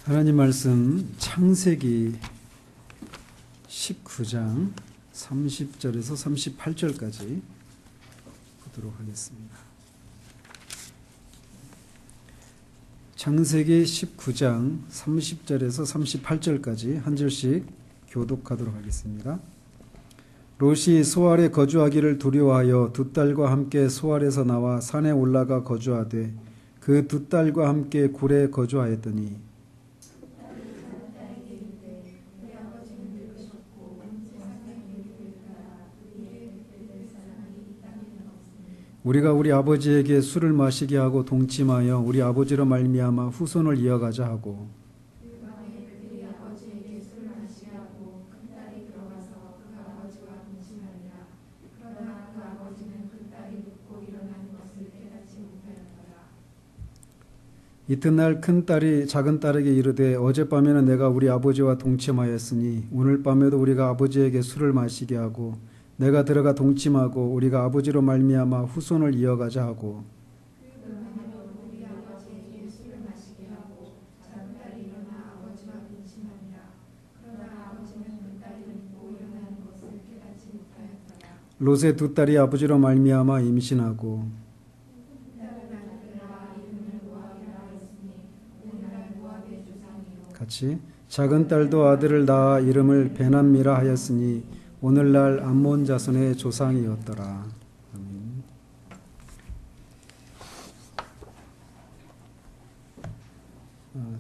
하나님 말씀 창세기 19장 30절에서 38절까지 보도록 하겠습니다. 창세기 19장 30절에서 38절까지 한 절씩 교독하도록 하겠습니다. 롯이 소알에 거주하기를 두려워하여 두 딸과 함께 소알에서 나와 산에 올라가 거주하되 그 두 딸과 함께 굴에 거주하였더니 우리가 우리 아버지에게 술을 마시게 하고 동침하여 우리 아버지로 말미암아 후손을 이어가자 하고 이튿날 큰 딸이 작은 딸에게 이르되 어젯밤에는 내가 우리 아버지와 동침하였으니 오늘 밤에도 우리가 아버지에게 술을 마시게 하고 내가 들어가 동침하고 우리가 아버지로 말미암아 후손을 이어가자 하고 롯의 두 딸이 아버지로 말미암아 임신하고 같이 작은 딸도 아들을 낳아 이름을 베남미라 하였으니 오늘날 암몬 자손의 조상이었더라. 아멘.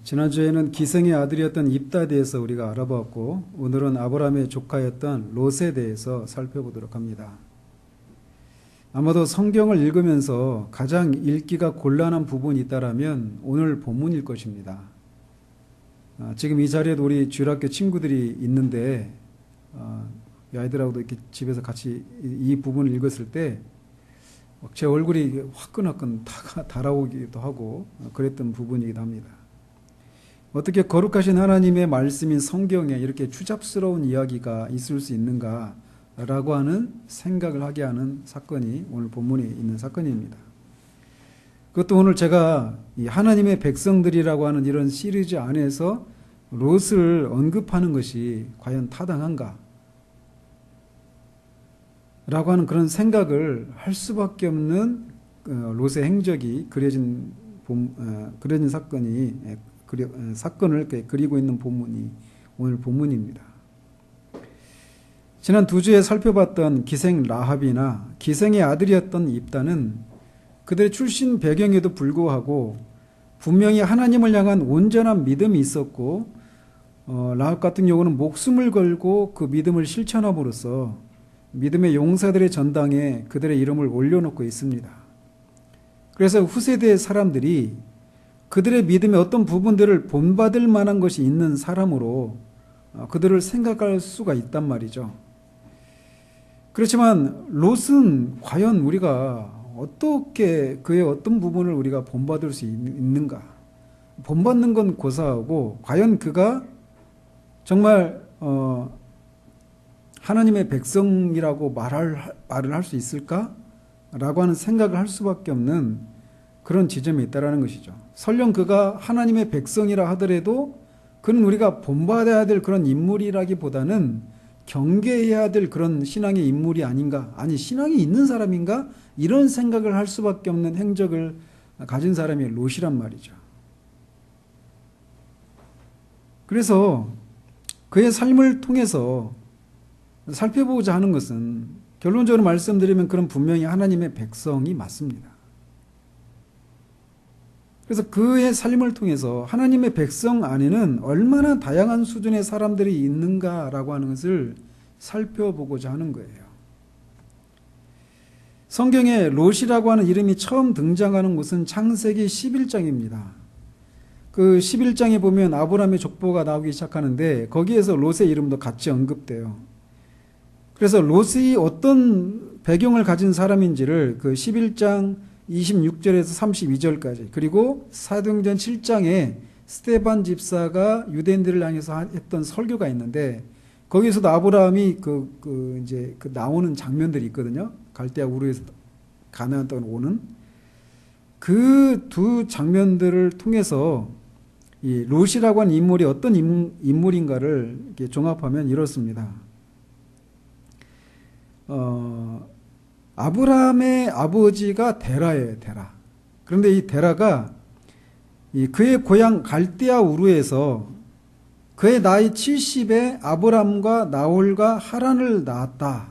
지난주에는 기생의 아들이었던 입다에 대해서 우리가 알아보았고 오늘은 아브라함의 조카였던 롯에 대해서 살펴보도록 합니다. 아마도 성경을 읽으면서 가장 읽기가 곤란한 부분이 있다라면 오늘 본문일 것입니다. 지금 이 자리에도 우리 주일학교 친구들이 있는데 이 아이들하고도 이렇게 집에서 같이 이 부분을 읽었을 때 제 얼굴이 화끈화끈 달아오기도 하고 그랬던 부분이기도 합니다. 어떻게 거룩하신 하나님의 말씀인 성경에 이렇게 추잡스러운 이야기가 있을 수 있는가라고 하는 생각을 하게 하는 사건이 오늘 본문에 있는 사건입니다. 그것도 오늘 제가 이 하나님의 백성들이라고 하는 이런 시리즈 안에서 롯을 언급하는 것이 과연 타당한가? 라고 하는 그런 생각을 할 수밖에 없는 롯의 행적이 그려진 사건을 그리고 있는 본문이 오늘 본문입니다. 지난 두 주에 살펴봤던 기생 라합이나 기생의 아들이었던 입다는 그들의 출신 배경에도 불구하고 분명히 하나님을 향한 온전한 믿음이 있었고 라합 같은 경우는 목숨을 걸고 그 믿음을 실천함으로써 믿음의 용사들의 전당에 그들의 이름을 올려놓고 있습니다. 그래서 후세대의 사람들이 그들의 믿음의 어떤 부분들을 본받을 만한 것이 있는 사람으로 그들을 생각할 수가 있단 말이죠. 그렇지만 롯은 과연 우리가 어떻게 그의 어떤 부분을 우리가 본받을 수 있는가? 본받는 건 고사하고 과연 그가 정말 하나님의 백성이라고 말을 할 수 있을까라고 하는 생각을 할 수밖에 없는 그런 지점이 있다라는 것이죠. 설령 그가 하나님의 백성이라 하더라도 그는 우리가 본받아야 될 그런 인물이라기보다는 경계해야 될 그런 신앙의 인물이 아닌가, 아니 신앙이 있는 사람인가, 이런 생각을 할 수밖에 없는 행적을 가진 사람이 롯이란 말이죠. 그래서 그의 삶을 통해서 살펴보고자 하는 것은 결론적으로 말씀드리면 그런 분명히 하나님의 백성이 맞습니다. 그래서 그의 삶을 통해서 하나님의 백성 안에는 얼마나 다양한 수준의 사람들이 있는가라고 하는 것을 살펴보고자 하는 거예요. 성경에 롯이라고 하는 이름이 처음 등장하는 곳은 창세기 11장입니다. 그 11장에 보면 아브라함의 족보가 나오기 시작하는데 거기에서 롯의 이름도 같이 언급돼요. 그래서 롯이 어떤 배경을 가진 사람인지를 그 11장 26절에서 32절까지 그리고 사도행전 7장에 스데반 집사가 유대인들을 향해서 했던 설교가 있는데 거기서도 아브라함이 이제 나오는 장면들이 있거든요. 갈대아 우르에서 가나안 땅으로 오는 그 두 장면들을 통해서 이 롯이라고 하는 인물이 어떤 인물인가를 이렇게 종합하면 이렇습니다. 아브라함의 아버지가 데라예요, 데라. 그런데 이 데라가 그의 고향 갈대아 우르에서 그의 나이 70에 아브람과 나홀과 하란을 낳았다.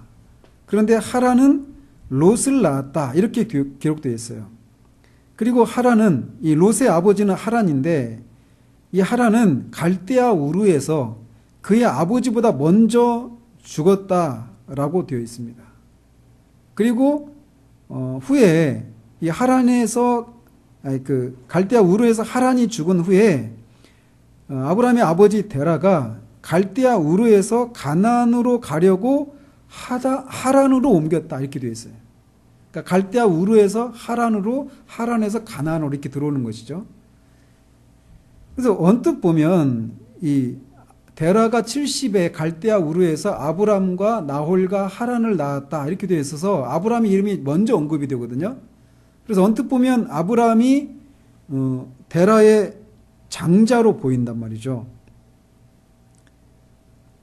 그런데 하란은 롯을 낳았다. 이렇게 기록되어 있어요. 그리고 하란은, 이 롯의 아버지는 하란인데, 이 하란은 갈대아 우르에서 그의 아버지보다 먼저 죽었다라고 되어 있습니다. 그리고 후에 이 하란에서 갈대아 우르에서 하란이 죽은 후에 아브라함의 아버지 데라가 갈대아 우르에서 가나안으로 가려고 하란으로 옮겼다 이렇게 되어 있어요. 그러니까 갈대아 우르에서 하란으로, 하란에서 가나안으로 이렇게 들어오는 것이죠. 그래서 언뜻 보면 이 데라가 70에 갈대아 우르에서 아브람과 나홀과 하란을 낳았다 이렇게 되어 있어서 아브람의 이름이 먼저 언급이 되거든요. 그래서 언뜻 보면 아브람이 데라의 장자로 보인단 말이죠.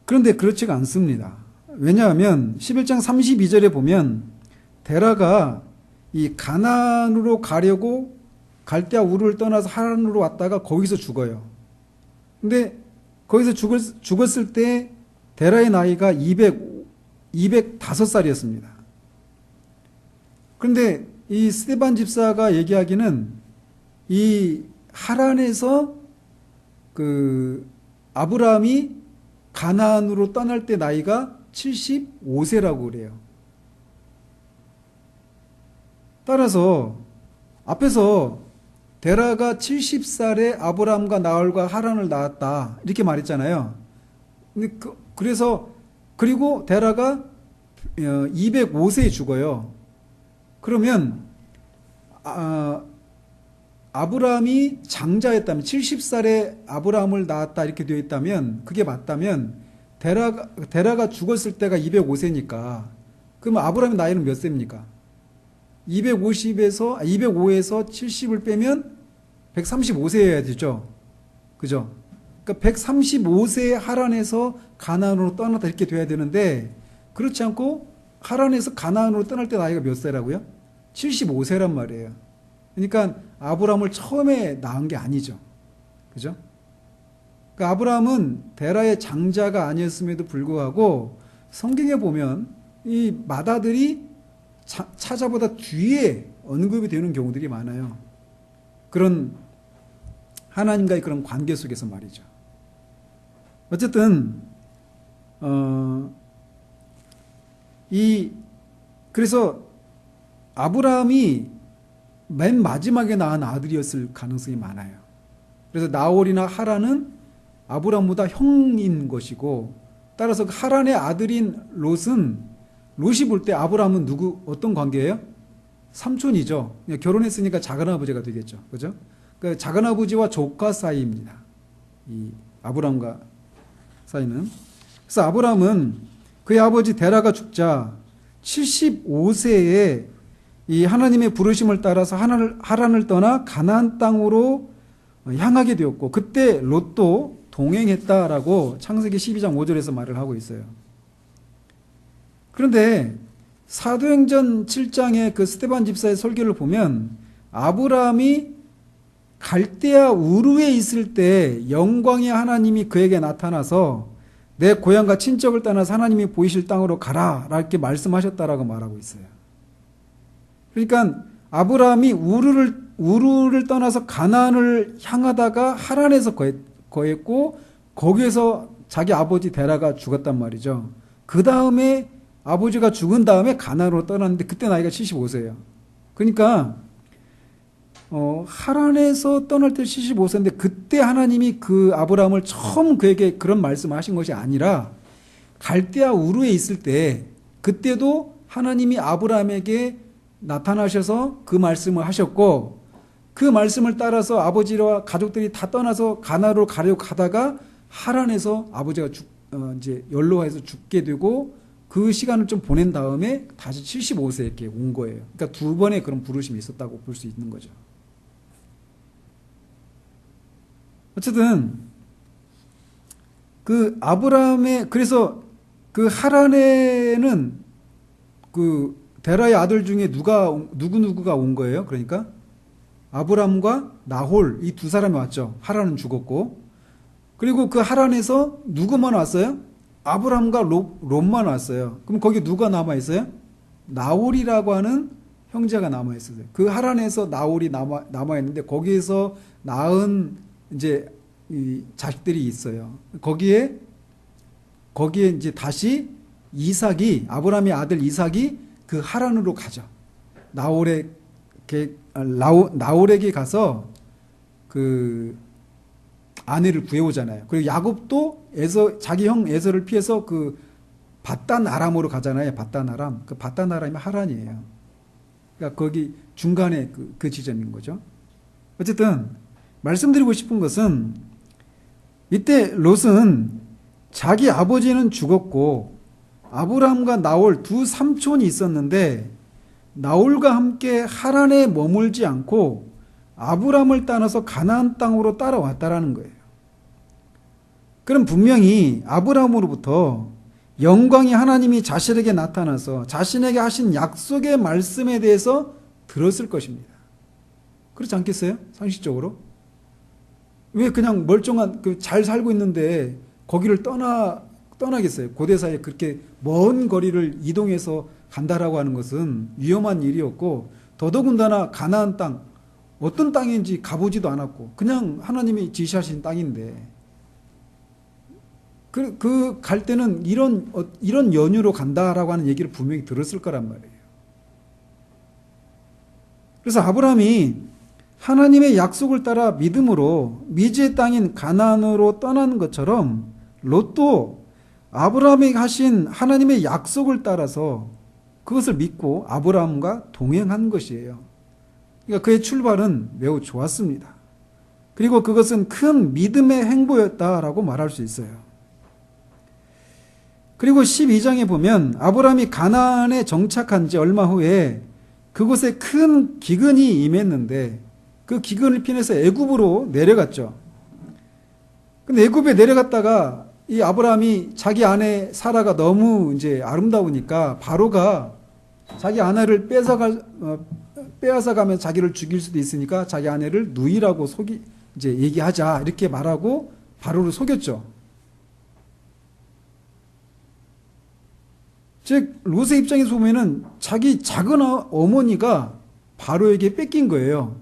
그런데 그렇지가 않습니다. 왜냐하면 11장 32절에 보면 데라가 이 가나안으로 가려고 갈대아 우르를 떠나서 하란으로 왔다가 거기서 죽어요. 근데 거기서 죽었을 때 데라의 나이가 205살이었습니다. 그런데 이 스데반 집사가 얘기하기는 이 하란에서 아브라함이 가나안으로 떠날 때 나이가 75세라고 그래요. 따라서 앞에서 데라가 70살에 아브라함과 나홀과 하란을 낳았다 이렇게 말했잖아요. 그리고 데라가 205세에 죽어요. 그러면 아브라함이 장자였다면 70살에 아브라함을 낳았다 이렇게 되어 있다면 그게 맞다면 데라가 죽었을 때가 205세니까 그러면 아브라함의 나이는 몇 세입니까? 205에서 70을 빼면 135세여야 되죠. 그죠? 그러니까 135세에 하란에서 가나안으로 떠났다 이렇게 돼야 되는데 그렇지 않고 하란에서 가나안으로 떠날 때 나이가 몇 세라고요? 75세란 말이에요. 그러니까 아브라함을 처음에 낳은 게 아니죠. 그죠? 그러니까 아브라함은 데라의 장자가 아니었음에도 불구하고 성경에 보면 이 맏아들이 차자보다 뒤에 언급이 되는 경우들이 많아요. 그런 하나님과의 그런 관계 속에서 말이죠. 어쨌든 그래서 아브라함이 맨 마지막에 낳은 아들이었을 가능성이 많아요. 그래서 나홀이나 하란은 아브라함보다 형인 것이고 따라서 하란의 아들인 롯이 볼 때 아브라함은 어떤 관계예요? 삼촌이죠. 결혼했으니까 작은아버지가 되겠죠. 그죠? 그러니까 작은아버지와 조카 사이입니다. 이 아브라함과 사이는. 그래서 아브라함은 그의 아버지 데라가 죽자 75세에 이 하나님의 부르심을 따라서 하란을 떠나 가나안 땅으로 향하게 되었고 그때 롯도 동행했다라고 창세기 12장 5절에서 말을 하고 있어요. 그런데 사도행전 7장의 그 스데반 집사의 설교를 보면 아브라함이 갈대아 우르에 있을 때 영광의 하나님이 그에게 나타나서 내 고향과 친척을 떠나서 하나님이 보이실 땅으로 가라 이렇게 말씀하셨다라고 말하고 있어요. 그러니까 아브라함이 우르를 떠나서 가나안을 향하다가 하란에서 거했고 거기에서 자기 아버지 데라가 죽었단 말이죠. 그 다음에 아버지가 죽은 다음에 가나안으로 떠났는데 그때 나이가 75세예요. 그러니까 하란에서 떠날 때 75세인데 그때 하나님이 그 아브라함을 처음 그에게 그런 말씀하신 것이 아니라 갈대아 우르에 있을 때 그때도 하나님이 아브라함에게 나타나셔서 그 말씀을 하셨고 그 말씀을 따라서 아버지와 가족들이 다 떠나서 가나안으로 가려고 가다가 하란에서 아버지가 이제 연로해서 죽게 되고 그 시간을 좀 보낸 다음에 다시 75세 이렇게 온 거예요. 그러니까 두 번의 그런 부르심이 있었다고 볼 수 있는 거죠. 어쨌든 그 아브라함의 그래서 그 하란에는 그 데라의 아들 중에 누구누구가 온 거예요. 그러니까 아브람과 나홀 이 두 사람이 왔죠. 하란은 죽었고 그리고 그 하란에서 누구만 왔어요? 아브람과 롯만 왔어요. 그럼 거기 누가 남아 있어요? 나홀이라고 하는 형제가 남아 있어요. 그 하란에서 나홀이 남아 있는데 거기에서 낳은 이제 이 자식들이 있어요. 거기에 이제 다시 아브람의 아들 이삭이 그 하란으로 가죠. 나홀에게 가서 그 아내를 구해오잖아요. 그리고 야곱도 자기 형 에서를 피해서 그 바단 아람으로 가잖아요. 바단 아람. 그 바단 아람이 하란이에요. 그러니까 거기 중간에 그 지점인 거죠. 어쨌든 말씀드리고 싶은 것은 이때 롯은 자기 아버지는 죽었고 아브람과 나홀 두 삼촌이 있었는데 나홀과 함께 하란에 머물지 않고 아브람을 따라서 가나안 땅으로 따라왔다라는 거예요. 그럼 분명히 아브람으로부터 영광의 하나님이 자신에게 나타나서 자신에게 하신 약속의 말씀에 대해서 들었을 것입니다. 그렇지 않겠어요? 상식적으로? 왜 그냥 멀쩡한 잘 살고 있는데 거기를 떠나겠어요? 고대사에 그렇게 먼 거리를 이동해서 간다라고 하는 것은 위험한 일이었고 더더군다나 가나안 땅 어떤 땅인지 가보지도 않았고 그냥 하나님이 지시하신 땅인데 갈 때는 이런 연유로 간다라고 하는 얘기를 분명히 들었을 거란 말이에요. 그래서 아브라함이 하나님의 약속을 따라 믿음으로 미지의 땅인 가나안으로 떠나는 것처럼 롯도 아브라함이 하신 하나님의 약속을 따라서 그것을 믿고 아브라함과 동행한 것이에요. 그러니까 그의 출발은 매우 좋았습니다. 그리고 그것은 큰 믿음의 행보였다라고 말할 수 있어요. 그리고 12장에 보면 아브라함이 가나안에 정착한 지 얼마 후에 그곳에 큰 기근이 임했는데 그 기근을 피해서 애굽으로 내려갔죠. 근데 애굽에 내려갔다가 이 아브라함이 자기 아내 사라가 너무 이제 아름다우니까 바로가 자기 아내를 빼앗아가면 자기를 죽일 수도 있으니까 자기 아내를 누이라고 이제 얘기하자 이렇게 말하고 바로를 속였죠. 즉 롯의 입장에서 보면은 자기 작은 어머니가 바로에게 뺏긴 거예요.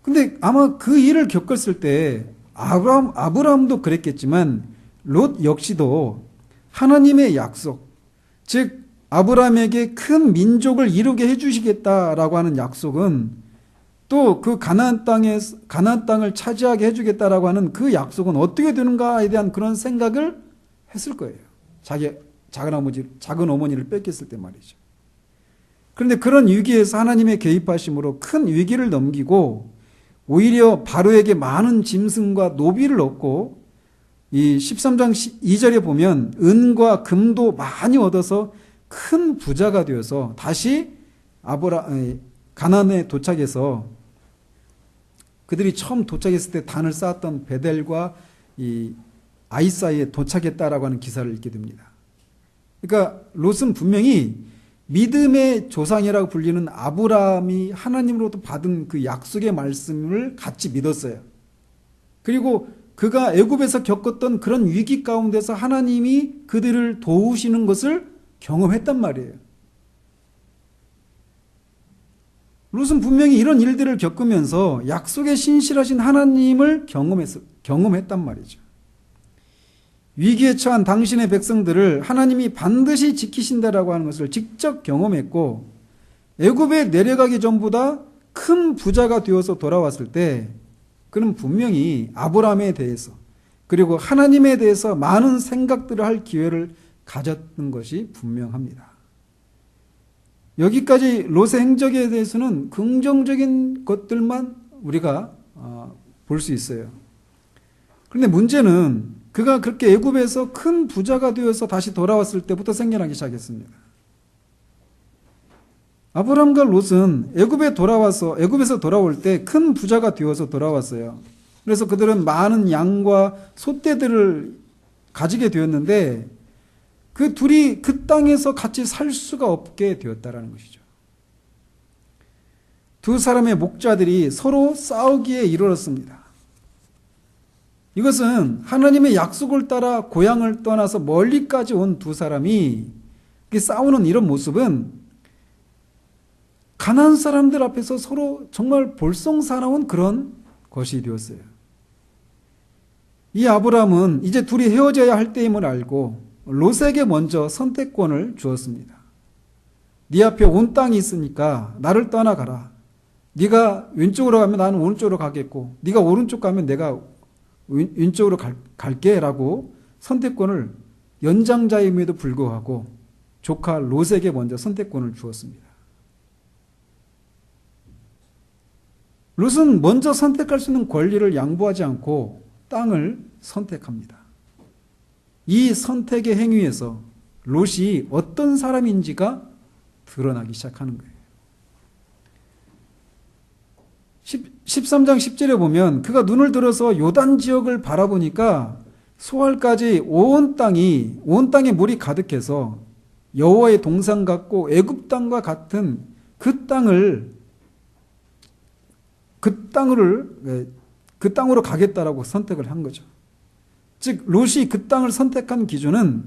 근데 아마 그 일을 겪었을 때 아브라함도 그랬겠지만 롯 역시도 하나님의 약속, 즉 아브라함에게 큰 민족을 이루게 해주시겠다라고 하는 약속은 또 그 가나안 땅을 차지하게 해주겠다라고 하는 그 약속은 어떻게 되는가에 대한 그런 생각을 했을 거예요. 자기 작은 어머니를 뺏겼을 때 말이죠. 그런데 그런 위기에서 하나님의 개입하심으로 큰 위기를 넘기고 오히려 바로에게 많은 짐승과 노비를 얻고 이 13장 2절에 보면 은과 금도 많이 얻어서 큰 부자가 되어서 다시 가나안에 도착해서 그들이 처음 도착했을 때 단을 쌓았던 베델과 이 아이 사이에 도착했다라고 하는 기사를 읽게 됩니다. 그러니까 롯은 분명히 믿음의 조상이라고 불리는 아브라함이 하나님으로부터 받은 그 약속의 말씀을 같이 믿었어요. 그리고 그가 애굽에서 겪었던 그런 위기 가운데서 하나님이 그들을 도우시는 것을 경험했단 말이에요. 롯은 분명히 이런 일들을 겪으면서 약속에 신실하신 하나님을 경험했단 말이죠. 위기에 처한 당신의 백성들을 하나님이 반드시 지키신다라고 하는 것을 직접 경험했고 애굽에 내려가기 전보다 큰 부자가 되어서 돌아왔을 때 그는 분명히 아브라함에 대해서 그리고 하나님에 대해서 많은 생각들을 할 기회를 가졌던 것이 분명합니다. 여기까지 롯의 행적에 대해서는 긍정적인 것들만 우리가 볼 수 있어요. 그런데 문제는 그가 그렇게 애굽에서 큰 부자가 되어서 다시 돌아왔을 때부터 생겨나기 시작했습니다. 아브람과 롯은 애굽에서 돌아올 때 큰 부자가 되어서 돌아왔어요. 그래서 그들은 많은 양과 소떼들을 가지게 되었는데 그 둘이 그 땅에서 같이 살 수가 없게 되었다라는 것이죠. 두 사람의 목자들이 서로 싸우기에 이르렀습니다. 이것은 하나님의 약속을 따라 고향을 떠나서 멀리까지 온 두 사람이 싸우는 이런 모습은 가나안 사람들 앞에서 서로 정말 볼썽사나운 그런 것이 되었어요. 이 아브람은 이제 둘이 헤어져야 할 때임을 알고 롯에게 먼저 선택권을 주었습니다. 네 앞에 온 땅이 있으니까 나를 떠나가라. 네가 왼쪽으로 가면 나는 오른쪽으로 가겠고 네가 오른쪽 가면 내가 왼쪽으로 갈게 라고 선택권을 연장자임에도 불구하고 조카 롯에게 먼저 선택권을 주었습니다. 롯은 먼저 선택할 수 있는 권리를 양보하지 않고 땅을 선택합니다. 이 선택의 행위에서 롯이 어떤 사람인지가 드러나기 시작하는 거예요. 13장 10절에 보면 그가 눈을 들어서 요단 지역을 바라보니까 소알까지 온 땅에 물이 가득해서 여호와의 동산 같고 애굽 땅과 같은 그 땅으로 가겠다라고 선택을 한 거죠. 즉 롯이 그 땅을 선택한 기준은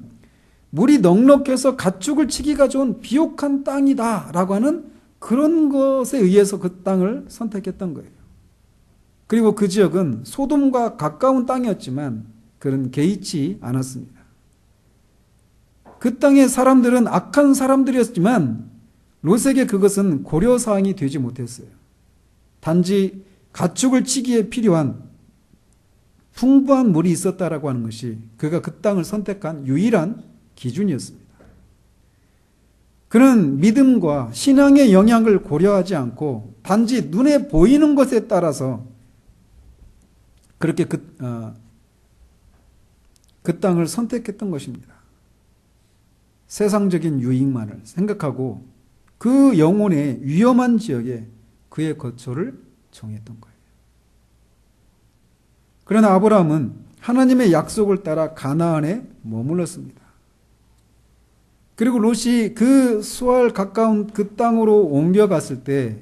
물이 넉넉해서 가축을 치기가 좋은 비옥한 땅이다라고 하는 그런 것에 의해서 그 땅을 선택했던 거예요. 그리고 그 지역은 소돔과 가까운 땅이었지만 그는 개의치 않았습니다. 그 땅의 사람들은 악한 사람들이었지만 롯에게 그것은 고려사항이 되지 못했어요. 단지 가축을 치기에 필요한 풍부한 물이 있었다라고 하는 것이 그가 그 땅을 선택한 유일한 기준이었습니다. 그는 믿음과 신앙의 영향을 고려하지 않고 단지 눈에 보이는 것에 따라서 그렇게 그 땅을 선택했던 것입니다. 세상적인 유익만을 생각하고 그 영혼의 위험한 지역에 그의 거처를 정했던 거예요. 그러나 아브라함은 하나님의 약속을 따라 가나안에 머물렀습니다. 그리고 롯이 그 수알 가까운 그 땅으로 옮겨갔을 때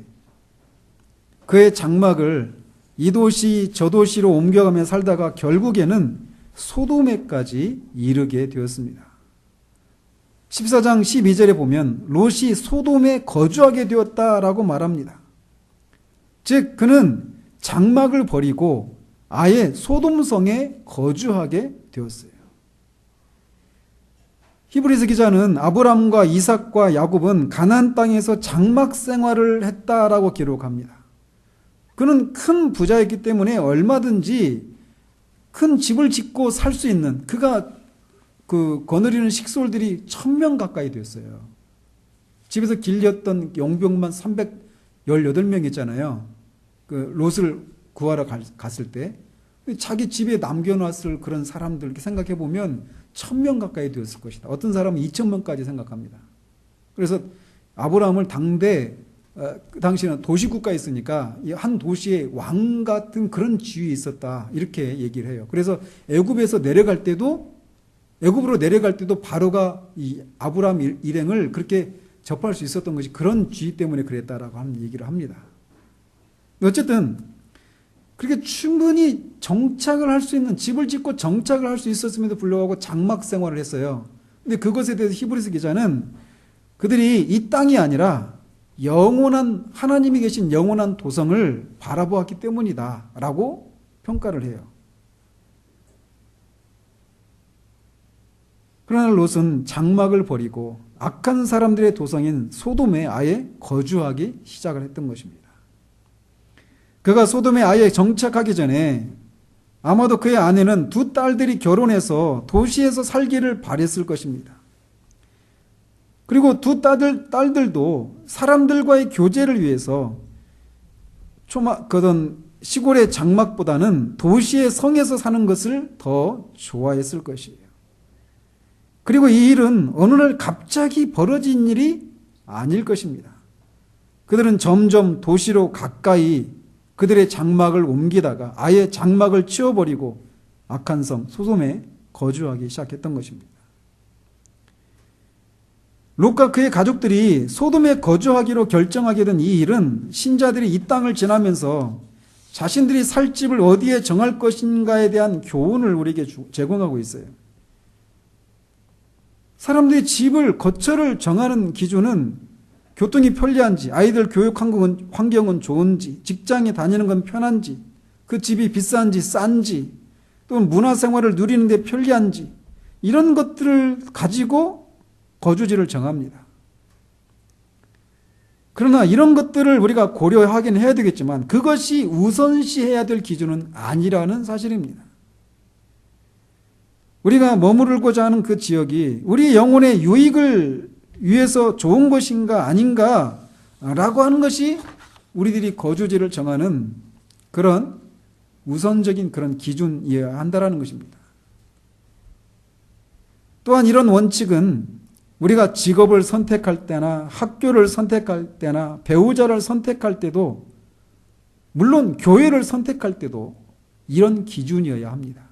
그의 장막을 이 도시 저 도시로 옮겨가며 살다가 결국에는 소돔에까지 이르게 되었습니다. 14장 12절에 보면 롯이 소돔에 거주하게 되었다라고 말합니다. 즉 그는 장막을 버리고 아예 소돔성에 거주하게 되었어요. 히브리서 기자는 아브람과 이삭과 야곱은 가나안 땅에서 장막 생활을 했다라고 기록합니다. 그는 큰 부자였기 때문에 얼마든지 큰 집을 짓고 살 수 있는 그가 거느리는 식솔들이 1000명 가까이 되었어요. 집에서 길렸던 용병만 318명 있잖아요. 롯을 구하러 갔을 때 자기 집에 남겨놨을 그런 사람들 이렇게 생각해 보면 1000명 가까이 되었을 것이다. 어떤 사람은 2000명까지 생각합니다. 그래서 아브라함을 그 당시에는 도시국가에 있으니까 한 도시의 왕 같은 그런 지위에 있었다 이렇게 얘기를 해요. 그래서 애굽으로 내려갈 때도 바로가 이 아브라함 일행을 그렇게 접할 수 있었던 것이 그런 지위 때문에 그랬다라고 하는 얘기를 합니다. 어쨌든 그렇게 충분히 정착을 할 수 있는 집을 짓고 정착을 할 수 있었음에도 불구하고 장막 생활을 했어요. 근데 그것에 대해서 히브리서 기자는 그들이 이 땅이 아니라 영원한 하나님이 계신 영원한 도성을 바라보았기 때문이다라고 평가를 해요. 그러나 롯은 장막을 버리고 악한 사람들의 도성인 소돔에 아예 거주하기 시작을 했던 것입니다. 그가 소돔에 아예 정착하기 전에 아마도 그의 아내는 두 딸들이 결혼해서 도시에서 살기를 바랬을 것입니다. 그리고 두 딸들도 사람들과의 교제를 위해서 시골의 장막보다는 도시의 성에서 사는 것을 더 좋아했을 것이에요. 그리고 이 일은 어느 날 갑자기 벌어진 일이 아닐 것입니다. 그들은 점점 도시로 가까이 그들의 장막을 옮기다가 아예 장막을 치워버리고 악한 성 소돔에 거주하기 시작했던 것입니다. 롯과 그의 가족들이 소돔에 거주하기로 결정하게 된 이 일은 신자들이 이 땅을 지나면서 자신들이 살 집을 어디에 정할 것인가에 대한 교훈을 우리에게 제공하고 있어요. 사람들이 집을, 거처를 정하는 기준은 교통이 편리한지, 아이들 교육 환경은 좋은지, 직장에 다니는 건 편한지, 그 집이 비싼지 싼지, 또는 문화생활을 누리는 데 편리한지, 이런 것들을 가지고 거주지를 정합니다. 그러나 이런 것들을 우리가 고려하긴 해야 되겠지만 그것이 우선시해야 될 기준은 아니라는 사실입니다. 우리가 머무르고자 하는 그 지역이 우리 영혼의 유익을 위해서 좋은 것인가 아닌가 라고 하는 것이 우리들이 거주지를 정하는 그런 우선적인 그런 기준이어야 한다는 것입니다. 또한 이런 원칙은 우리가 직업을 선택할 때나 학교를 선택할 때나 배우자를 선택할 때도 물론 교회를 선택할 때도 이런 기준이어야 합니다.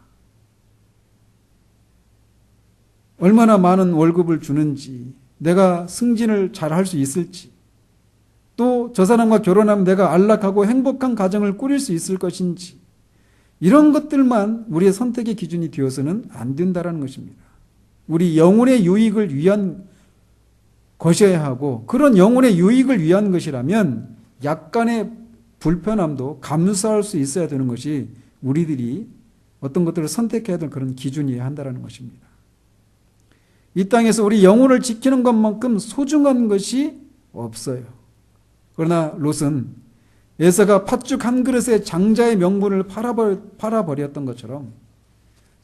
얼마나 많은 월급을 주는지, 내가 승진을 잘 할 수 있을지, 또 저 사람과 결혼하면 내가 안락하고 행복한 가정을 꾸릴 수 있을 것인지, 이런 것들만 우리의 선택의 기준이 되어서는 안 된다는 것입니다. 우리 영혼의 유익을 위한 것이어야 하고, 그런 영혼의 유익을 위한 것이라면 약간의 불편함도 감수할 수 있어야 되는 것이 우리들이 어떤 것들을 선택해야 될 그런 기준이어야 한다는 것입니다. 이 땅에서 우리 영혼을 지키는 것만큼 소중한 것이 없어요. 그러나 롯은 에서가 팥죽 한 그릇에 장자의 명분을 팔아버렸던 것처럼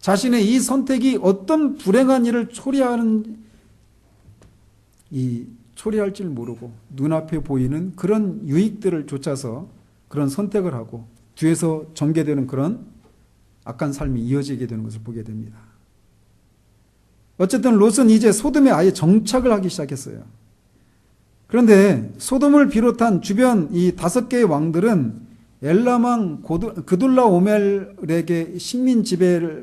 자신의 이 선택이 어떤 불행한 일을 초래할 줄 모르고 눈앞에 보이는 그런 유익들을 쫓아서 그런 선택을 하고 뒤에서 전개되는 그런 악한 삶이 이어지게 되는 것을 보게 됩니다. 어쨌든 롯은 이제 소돔에 아예 정착을 하기 시작했어요. 그런데 소돔을 비롯한 주변 이 5개의 왕들은 엘람 왕 그둘라오멜에게 식민 지배를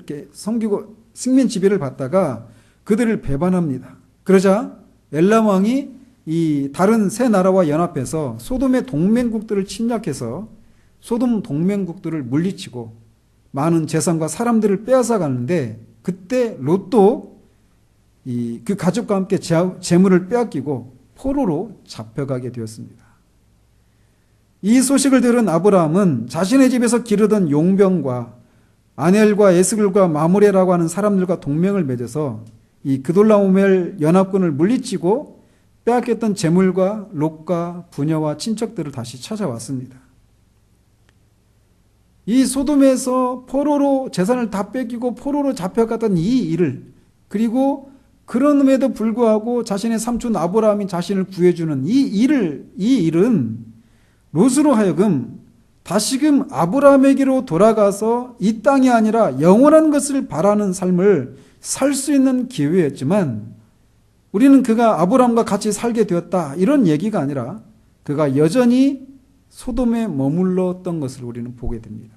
받다가 그들을 배반합니다. 그러자 엘람 왕이 이 다른 세 나라와 연합해서 소돔의 동맹국들을 침략해서 소돔 동맹국들을 물리치고 많은 재산과 사람들을 빼앗아 가는데, 그때 롯도 그 가족과 함께 재물을 빼앗기고 포로로 잡혀가게 되었습니다. 이 소식을 들은 아브라함은 자신의 집에서 기르던 용병과 아넬과 에스글과 마므레라고 하는 사람들과 동맹을 맺어서 이 그돌라오멜 연합군을 물리치고 빼앗겼던 재물과 롯과 부녀와 친척들을 다시 찾아왔습니다. 이 소돔에서 포로로 재산을 다 뺏기고 포로로 잡혀갔던 이 일을, 그리고 그럼에도 불구하고 자신의 삼촌 아브라함이 자신을 구해주는 이 일은 롯으로 하여금 다시금 아브라함에게로 돌아가서 이 땅이 아니라 영원한 것을 바라는 삶을 살 수 있는 기회였지만, 우리는 그가 아브라함과 같이 살게 되었다 이런 얘기가 아니라 그가 여전히 소돔에 머물렀던 것을 우리는 보게 됩니다.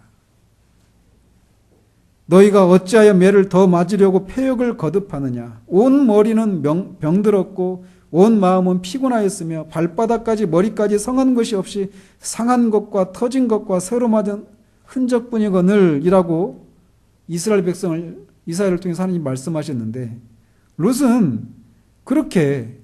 너희가 어찌하여 매를 더 맞으려고 패역을 거듭하느냐. 온 머리는 병들었고 온 마음은 피곤하였으며 발바닥까지 머리까지 성한 것이 없이 상한 것과 터진 것과 새로 맞은 흔적뿐이거늘 이라고 이스라엘을 통해서 하나님 말씀하셨는데, 롯은 그렇게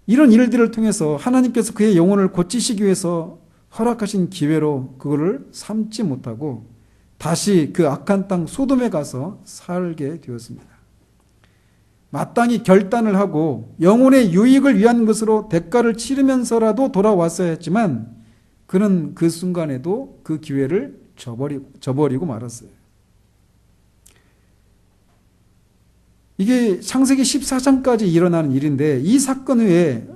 이런 일들을 통해서 하나님께서 그의 영혼을 고치시기 위해서 허락하신 기회로 그거를 삼지 못하고 다시 그 악한 땅 소돔에 가서 살게 되었습니다. 마땅히 결단을 하고 영혼의 유익을 위한 것으로 대가를 치르면서라도 돌아왔어야 했지만 그는 그 순간에도 그 기회를 저버리고 말았어요. 이게 창세기 14장까지 일어나는 일인데, 이 사건 후에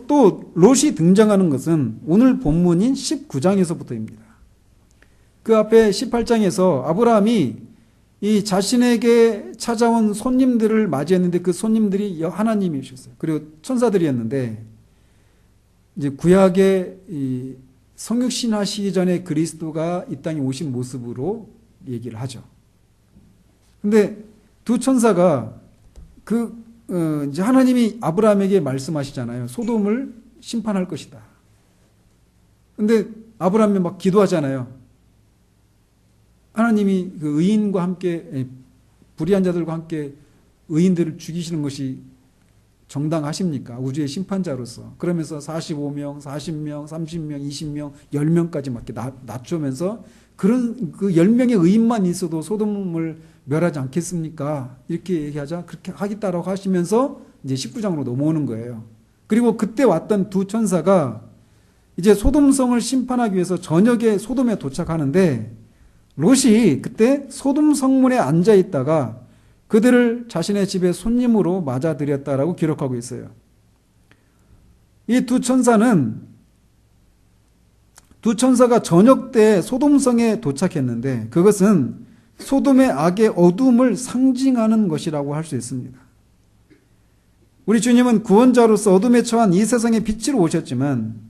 또 롯이 등장하는 것은 오늘 본문인 19장에서부터입니다. 그 앞에 18장에서 아브라함이 이 자신에게 찾아온 손님들을 맞이했는데 그 손님들이 하나님이셨어요. 그리고 천사들이었는데 이제 구약의 이 성육신하시기 전에 그리스도가 이 땅에 오신 모습으로 얘기를 하죠. 근데 두 천사가 이제 하나님이 아브라함에게 말씀하시잖아요. 소돔을 심판할 것이다. 근데 아브라함이 막 기도하잖아요. 하나님이 그 의인과 함께, 불의한 자들과 함께 의인들을 죽이시는 것이 정당하십니까? 우주의 심판자로서. 그러면서 45명, 40명, 30명, 20명, 10명까지 막 이렇게 낮추면서 그런 그 10명의 의인만 있어도 소돔을 멸하지 않겠습니까? 이렇게 얘기하자. 그렇게 하겠다라고 하시면서 이제 19장으로 넘어오는 거예요. 그리고 그때 왔던 두 천사가 이제 소돔성을 심판하기 위해서 저녁에 소돔에 도착하는데 롯이 그때 소돔 성문에 앉아 있다가 그들을 자신의 집에 손님으로 맞아들였다라고 기록하고 있어요. 이 두 천사가 저녁 때 소돔성에 도착했는데 그것은 소돔의 악의 어둠을 상징하는 것이라고 할 수 있습니다. 우리 주님은 구원자로서 어둠에 처한 이 세상에 빛으로 오셨지만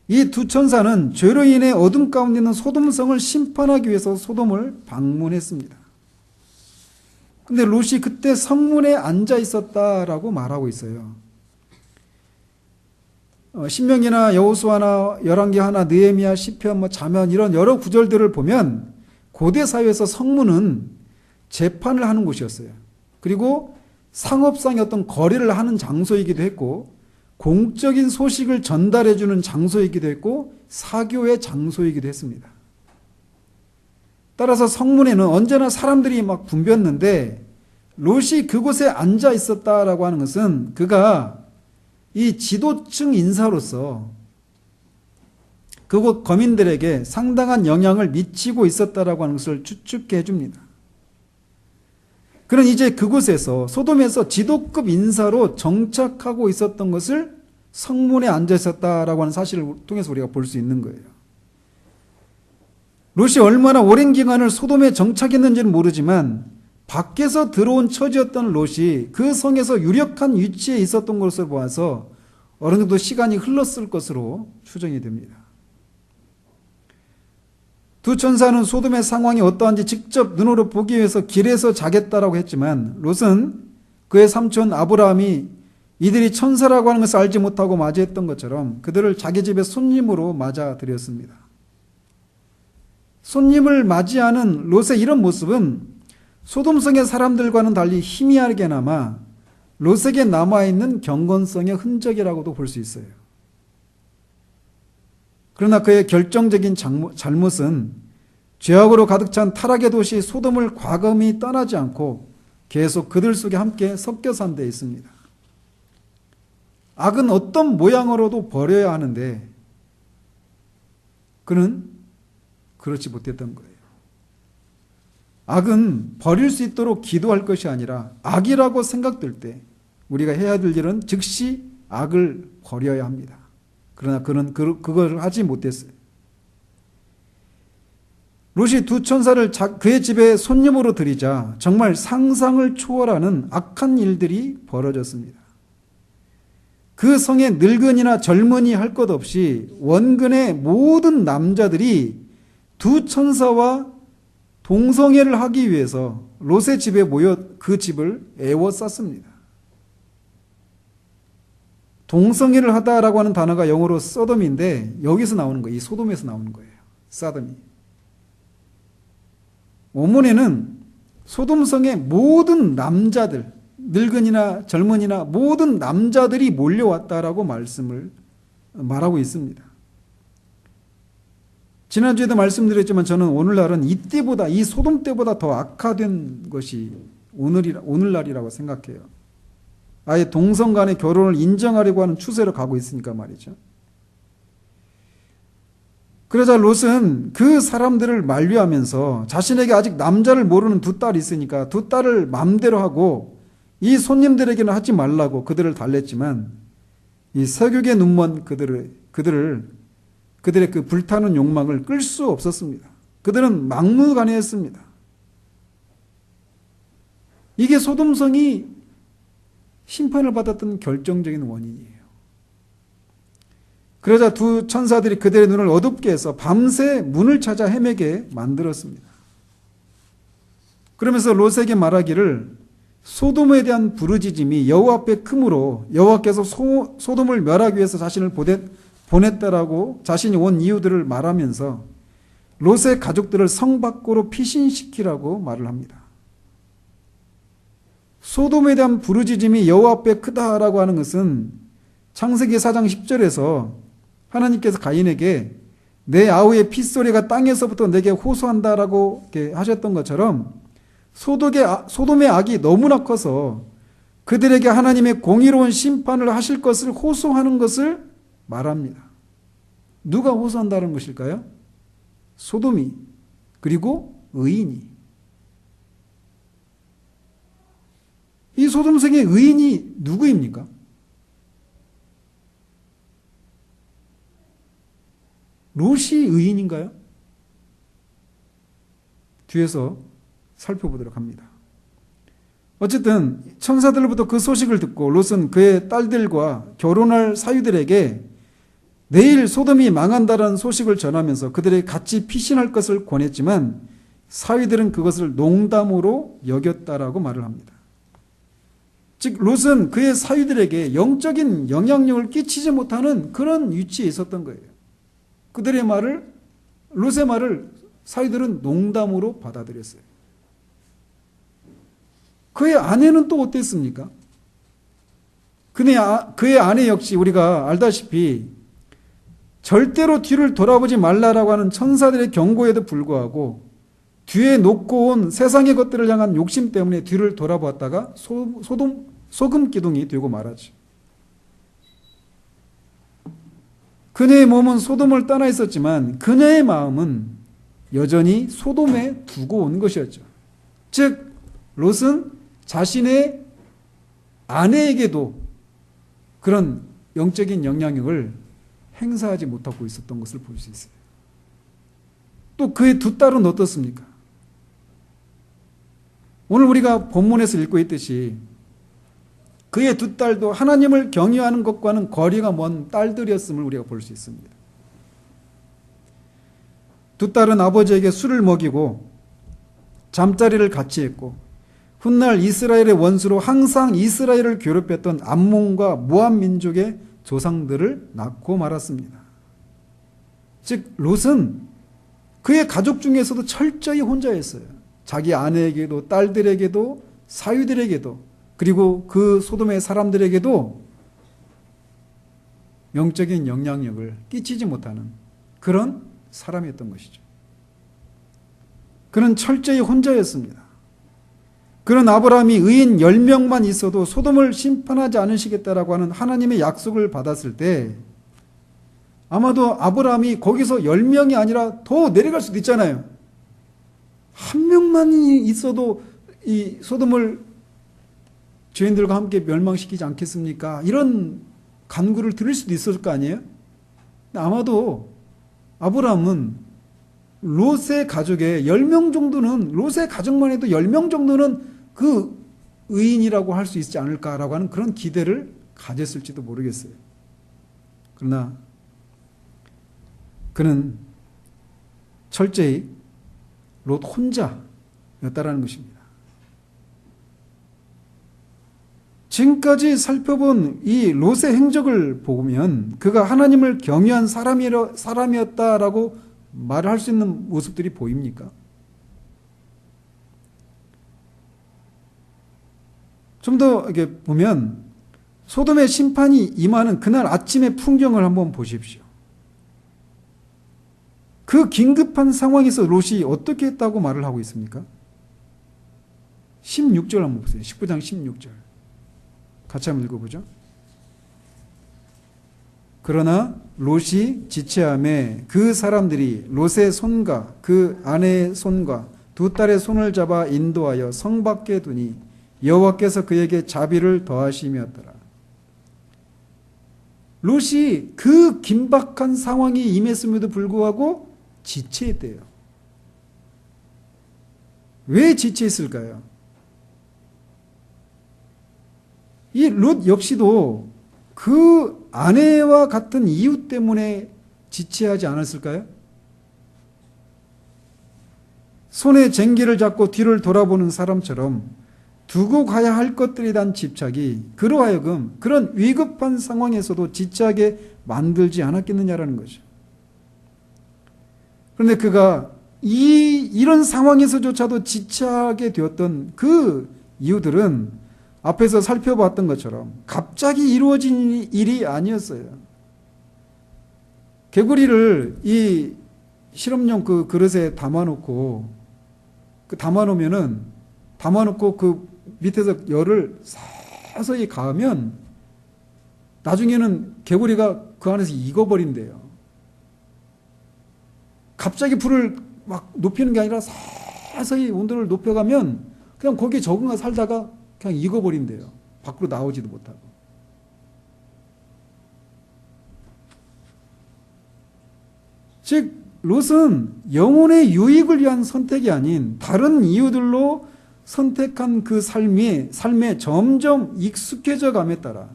이 두 천사는 죄로 인해 어둠 가운데 있는 소돔성을 심판하기 위해서 소돔을 방문했습니다. 근데 롯이 그때 성문에 앉아 있었다라고 말하고 있어요. 신명기나 여호수아나 열왕기 하나, 느헤미야, 시편, 잠언 이런 여러 구절들을 보면 고대 사회에서 성문은 재판을 하는 곳이었어요. 그리고 상업상의 어떤 거래를 하는 장소이기도 했고 공적인 소식을 전달해 주는 장소이기도 했고 사교의 장소이기도 했습니다. 따라서 성문에는 언제나 사람들이 막 붐볐는데 롯이 그곳에 앉아 있었다라고 하는 것은 그가 이 지도층 인사로서 그곳 거민들에게 상당한 영향을 미치고 있었다라고 하는 것을 추측해 줍니다. 그는 이제 그곳에서 소돔에서 지도급 인사로 정착하고 있었던 것을 성문에 앉아 있었다라고 하는 사실을 통해서 우리가 볼 수 있는 거예요. 롯이 얼마나 오랜 기간을 소돔에 정착했는지는 모르지만 밖에서 들어온 처지였던 롯이 그 성에서 유력한 위치에 있었던 것을 보아서 어느 정도 시간이 흘렀을 것으로 추정이 됩니다. 두 천사는 소돔의 상황이 어떠한지 직접 눈으로 보기 위해서 길에서 자겠다라고 했지만 롯은 그의 삼촌 아브라함이 이들이 천사라고 하는 것을 알지 못하고 맞이했던 것처럼 그들을 자기 집에 손님으로 맞아들였습니다. 손님을 맞이하는 롯의 이런 모습은 소돔성의 사람들과는 달리 희미하게나마 롯에게 남아있는 경건성의 흔적이라고도 볼 수 있어요. 그러나 그의 결정적인 잘못은 죄악으로 가득 찬 타락의 도시 소돔을 과감히 떠나지 않고 계속 그들 속에 함께 섞여 산 데 있습니다. 악은 어떤 모양으로도 버려야 하는데 그는 그렇지 못했던 거예요. 악은 버릴 수 있도록 기도할 것이 아니라 악이라고 생각될 때 우리가 해야 될 일은 즉시 악을 버려야 합니다. 그러나 그는 그걸 하지 못했어요. 롯이 두 천사를 그의 집에 손님으로 들이자 정말 상상을 초월하는 악한 일들이 벌어졌습니다. 그 성에 늙은이나 젊은이 할 것 없이 원근의 모든 남자들이 두 천사와 동성애를 하기 위해서 롯의 집에 모여 그 집을 애워쌌습니다. 동성애를 하다라고 하는 단어가 영어로 소돔인데 여기서 나오는 거예요. 이 소돔에서 나오는 거예요. 사돔이. 원문에는 소돔성의 모든 남자들, 늙은이나 젊은이나 모든 남자들이 몰려왔다라고 말하고 있습니다. 지난주에도 말씀드렸지만 저는 오늘날은 이때보다 이 소돔 때보다 더 악화된 것이 오늘날이라고 생각해요. 아예 동성 간의 결혼을 인정하려고 하는 추세로 가고 있으니까 말이죠. 그러자 롯은 그 사람들을 만류하면서 자신에게 아직 남자를 모르는 두 딸이 있으니까 두 딸을 마음대로 하고 이 손님들에게는 하지 말라고 그들을 달랬지만 이 세격의 눈먼 그들의 그 불타는 욕망을 끌 수 없었습니다. 그들은 막무가내였습니다. 이게 소돔성이 심판을 받았던 결정적인 원인이에요. 그러자 두 천사들이 그들의 눈을 어둡게 해서 밤새 문을 찾아 헤매게 만들었습니다. 그러면서 롯에게 말하기를 소돔에 대한 부르짖음이 여호와 앞에 크므로 여호와께서 소돔을 멸하기 위해서 자신을 보냈다라고 자신이 온 이유들을 말하면서 롯의 가족들을 성 밖으로 피신시키라고 말을 합니다. 소돔에 대한 부르짖음이 여호와 앞에 크다라고 하는 것은 창세기 4장 10절에서 하나님께서 가인에게 내 아우의 핏소리가 땅에서부터 내게 호소한다라고 하셨던 것처럼 소돔의 악이 너무나 커서 그들에게 하나님의 공의로운 심판을 하실 것을 호소하는 것을 말합니다. 누가 호소한다는 것일까요? 소돔이, 그리고 의인이. 이 소돔성의 의인이 누구입니까? 롯이 의인인가요? 뒤에서 살펴보도록 합니다. 어쨌든 천사들로부터 그 소식을 듣고 롯은 그의 딸들과 결혼할 사위들에게 내일 소돔이 망한다는 소식을 전하면서 그들에게 같이 피신할 것을 권했지만 사위들은 그것을 농담으로 여겼다라고 말을 합니다. 즉 롯은 그의 사위들에게 영적인 영향력을 끼치지 못하는 그런 위치에 있었던 거예요. 그들의 말을, 롯의 말을 사위들은 농담으로 받아들였어요. 그의 아내는 또 어땠습니까? 그의 아내 역시 우리가 알다시피 절대로 뒤를 돌아보지 말라라고 하는 천사들의 경고에도 불구하고 뒤에 놓고 온 세상의 것들을 향한 욕심 때문에 뒤를 돌아보았다가 소금 기둥이 되고 말하죠. 그녀의 몸은 소돔을 떠나 있었지만 그녀의 마음은 여전히 소돔에 두고 온 것이었죠. 즉 롯은 자신의 아내에게도 그런 영적인 영향력을 행사하지 못하고 있었던 것을 볼 수 있어요. 또 그의 두 딸은 어떻습니까? 오늘 우리가 본문에서 읽고 있듯이 그의 두 딸도 하나님을 경외하는 것과는 거리가 먼 딸들이었음을 우리가 볼 수 있습니다. 두 딸은 아버지에게 술을 먹이고 잠자리를 같이 했고 훗날 이스라엘의 원수로 항상 이스라엘을 괴롭혔던 암몬과 모압 민족의 조상들을 낳고 말았습니다. 즉 롯은 그의 가족 중에서도 철저히 혼자였어요. 자기 아내에게도 딸들에게도 사위들에게도 그리고 그 소돔의 사람들에게도 영적인 영향력을 끼치지 못하는 그런 사람이었던 것이죠. 그는 철저히 혼자였습니다. 그런 아브라함이 의인 10명만 있어도 소돔을 심판하지 않으시겠다라고 하는 하나님의 약속을 받았을 때 아마도 아브라함이 거기서 10명이 아니라 더 내려갈 수도 있잖아요. 한 명만이 있어도 이 소돔을 죄인들과 함께 멸망시키지 않겠습니까? 이런 간구를 들을 수도 있었을 거 아니에요? 아마도 아브라함은 롯의 가족에 10명 정도는, 롯의 가족만 해도 10명 정도는 그 의인이라고 할 수 있지 않을까라고 하는 그런 기대를 가졌을지도 모르겠어요. 그러나 그는 철저히 롯 혼자였다라는 것입니다. 지금까지 살펴본 이 롯의 행적을 보면 그가 하나님을 경외한 사람이었다라고 말을 할 수 있는 모습들이 보입니까? 좀 더 이렇게 보면 소돔의 심판이 임하는 그날 아침의 풍경을 한번 보십시오. 그 긴급한 상황에서 롯이 어떻게 했다고 말을 하고 있습니까? 16절 한번 보세요. 19장 16절. 같이 한번 읽어보죠. 그러나 롯이 지체함에 그 사람들이 롯의 손과 그 아내의 손과 두 딸의 손을 잡아 인도하여 성 밖에 두니 여호와께서 그에게 자비를 더하심이었더라. 롯이 그 긴박한 상황이 임했음에도 불구하고 지체했대요. 왜 지체했을까요? 이 룻 역시도 그 아내와 같은 이유 때문에 지체하지 않았을까요? 손에 쟁기를 잡고 뒤를 돌아보는 사람처럼 두고 가야 할 것들에 대한 집착이 그로 하여금 그런 위급한 상황에서도 지체하게 만들지 않았겠느냐라는 거죠. 그런데 그가 이런 상황에서조차도 지체하게 되었던 그 이유들은 앞에서 살펴봤던 것처럼 갑자기 이루어진 일이 아니었어요. 개구리를 이 실험용 그 그릇에 담아놓고 담아놓고 그 밑에서 열을 서서히 가하면 나중에는 개구리가 그 안에서 익어버린대요. 갑자기 불을 막 높이는 게 아니라 서서히 온도를 높여가면 그냥 거기에 적응해 살다가 그냥 익어버린대요. 밖으로 나오지도 못하고. 즉 롯은 영혼의 유익을 위한 선택이 아닌 다른 이유들로 선택한 그 삶에 점점 익숙해져 감에 따라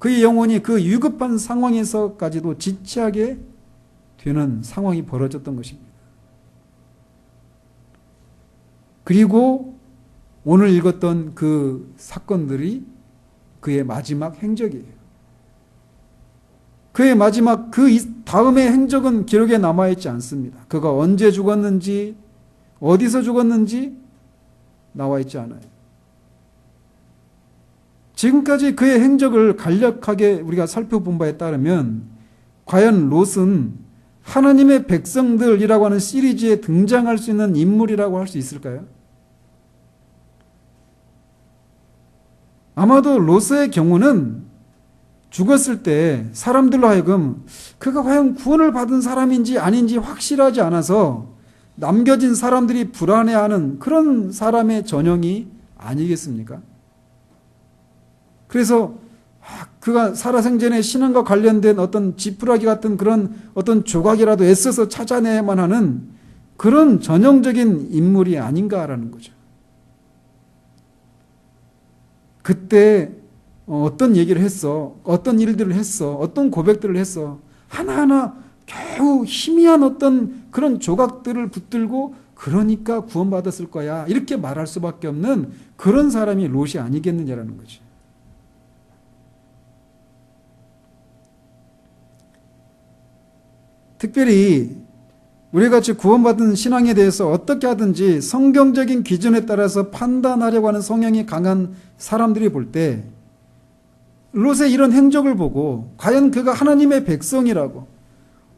그의 영혼이 그 위급한 상황에서까지도 지체하게 되는 상황이 벌어졌던 것입니다. 그리고 오늘 읽었던 그 사건들이 그의 마지막 행적이에요. 그의 마지막 그 다음의 행적은 기록에 남아있지 않습니다. 그가 언제 죽었는지 어디서 죽었는지 나와있지 않아요. 지금까지 그의 행적을 간략하게 우리가 살펴본 바에 따르면 과연 롯은 하나님의 백성들이라고 하는 시리즈에 등장할 수 있는 인물이라고 할 수 있을까요? 아마도 롯의 경우는 죽었을 때 사람들로 하여금 그가 과연 구원을 받은 사람인지 아닌지 확실하지 않아서 남겨진 사람들이 불안해하는 그런 사람의 전형이 아니겠습니까? 그래서 그가 살아생전에 신앙과 관련된 어떤 지푸라기 같은 그런 어떤 조각이라도 애써서 찾아내야만 하는 그런 전형적인 인물이 아닌가라는 거죠. 그때 어떤 얘기를 했어, 어떤 일들을 했어, 어떤 고백들을 했어, 하나하나 겨우 희미한 어떤 그런 조각들을 붙들고 그러니까 구원받았을 거야 이렇게 말할 수밖에 없는 그런 사람이 롯이 아니겠느냐라는 거지. 특별히 우리같이 구원받은 신앙에 대해서 어떻게 하든지 성경적인 기준에 따라서 판단하려고 하는 성향이 강한 사람들이 볼 때 롯의 이런 행적을 보고 과연 그가 하나님의 백성이라고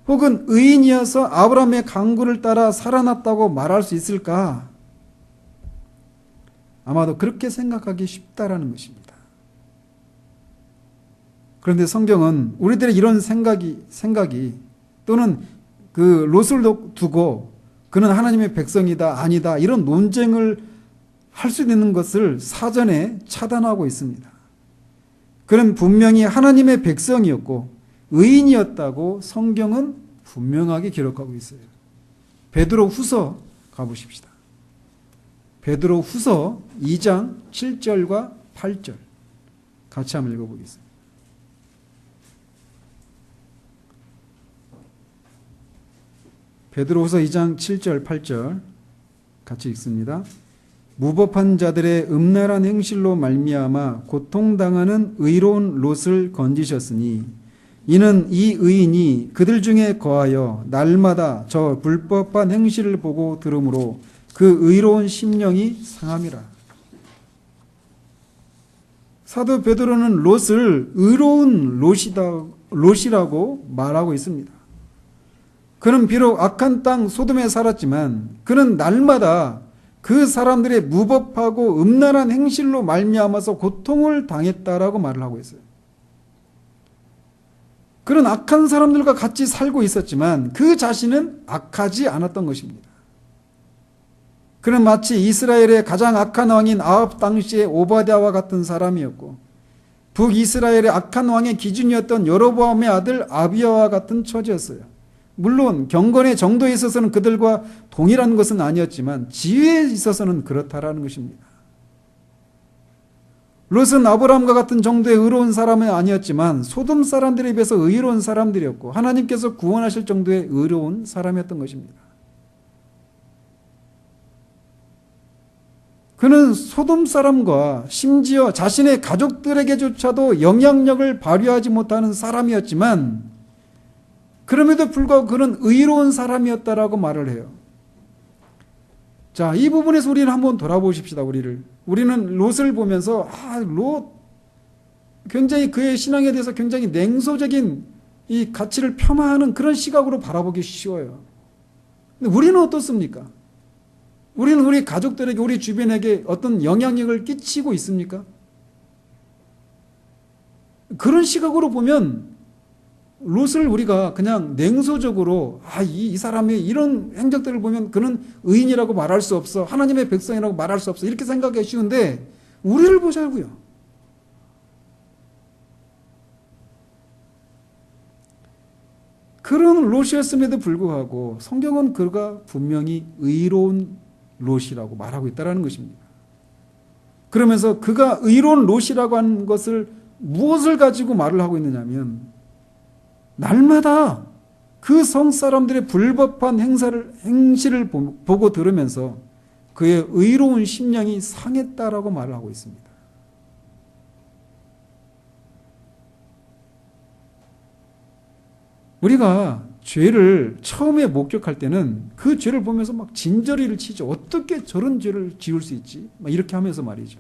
혹은 의인이어서 아브라함의 강구를 따라 살아났다고 말할 수 있을까? 아마도 그렇게 생각하기 쉽다라는 것입니다. 그런데 성경은 우리들의 이런 생각이 또는 그 롯을 두고 그는 하나님의 백성이다 아니다 이런 논쟁을 할 수 있는 것을 사전에 차단하고 있습니다. 그는 분명히 하나님의 백성이었고 의인이었다고 성경은 분명하게 기록하고 있어요. 베드로 후서 가보십시다. 베드로 후서 2장 7절과 8절 같이 한번 읽어보겠습니다. 베드로후서 2장 7절 8절 같이 읽습니다. 무법한 자들의 음란한 행실로 말미암아 고통당하는 의로운 롯을 건지셨으니 이는 이 의인이 그들 중에 거하여 날마다 저 불법한 행실을 보고 들으므로 그 의로운 심령이 상함이라. 사도 베드로는 롯을 의로운 롯이라고 말하고 있습니다. 그는 비록 악한 땅 소돔에 살았지만 그는 날마다 그 사람들의 무법하고 음란한 행실로 말미암아서 고통을 당했다라고 말을 하고 있어요. 그는 악한 사람들과 같이 살고 있었지만 그 자신은 악하지 않았던 것입니다. 그는 마치 이스라엘의 가장 악한 왕인 아합 당시의 오바댜와 같은 사람이었고 북이스라엘의 악한 왕의 기준이었던 여로보암의 아들 아비야와 같은 처지였어요. 물론 경건의 정도에 있어서는 그들과 동일한 것은 아니었지만 지위에 있어서는 그렇다라는 것입니다. 롯은 아브라함과 같은 정도의 의로운 사람은 아니었지만 소돔 사람들에 비해서 의로운 사람들이었고 하나님께서 구원하실 정도의 의로운 사람이었던 것입니다. 그는 소돔 사람과 심지어 자신의 가족들에게조차도 영향력을 발휘하지 못하는 사람이었지만 그럼에도 불구하고 그는 의로운 사람이었다라고 말을 해요. 자, 이 부분에서 우리는 한번 돌아보십시다. 우리는 롯을 보면서 롯 굉장히 그의 신앙에 대해서 굉장히 냉소적인 이 가치를 폄하하는 그런 시각으로 바라보기 쉬워요. 근데 우리는 어떻습니까? 우리는 우리 가족들에게 우리 주변에게 어떤 영향력을 끼치고 있습니까? 그런 시각으로 보면 롯을 우리가 그냥 냉소적으로 이 사람의 이런 행적들을 보면 그는 의인이라고 말할 수 없어. 하나님의 백성이라고 말할 수 없어. 이렇게 생각하기 쉬운데 우리를 보자고요. 그런 롯이었음에도 불구하고 성경은 그가 분명히 의로운 롯이라고 말하고 있다는 것입니다. 그러면서 그가 의로운 롯이라고 하는 것을 무엇을 가지고 말을 하고 있느냐면 날마다 그 성사람들의 불법한 행실을 보고 들으면서 그의 의로운 심령이 상했다라고 말을 하고 있습니다. 우리가 죄를 처음에 목격할 때는 그 죄를 보면서 막 진저리를 치죠. 어떻게 저런 죄를 지을 수 있지? 막 이렇게 하면서 말이죠.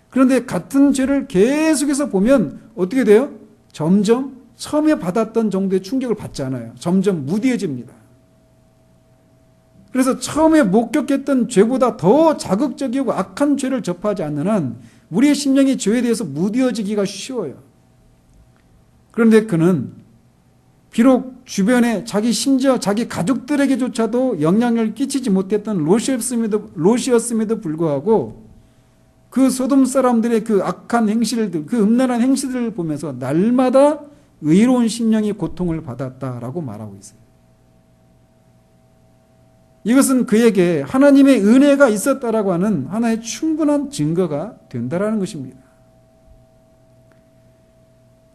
그런데 같은 죄를 계속해서 보면 어떻게 돼요? 점점 처음에 받았던 정도의 충격을 받지 않아요. 점점 무디해집니다. 그래서 처음에 목격했던 죄보다 더 자극적이고 악한 죄를 접하지 않는 한 우리의 심령이 죄에 대해서 무디어지기가 쉬워요. 그런데 그는 비록 주변에 심지어 자기 가족들에게조차도 영향을 끼치지 못했던 롯이었음에도 불구하고 그 소돔 사람들의 그 악한 행실들, 그 음란한 행실들을 보면서 날마다 의로운 심령이 고통을 받았다라고 말하고 있어요. 이것은 그에게 하나님의 은혜가 있었다라고 하는 하나의 충분한 증거가 된다라는 것입니다.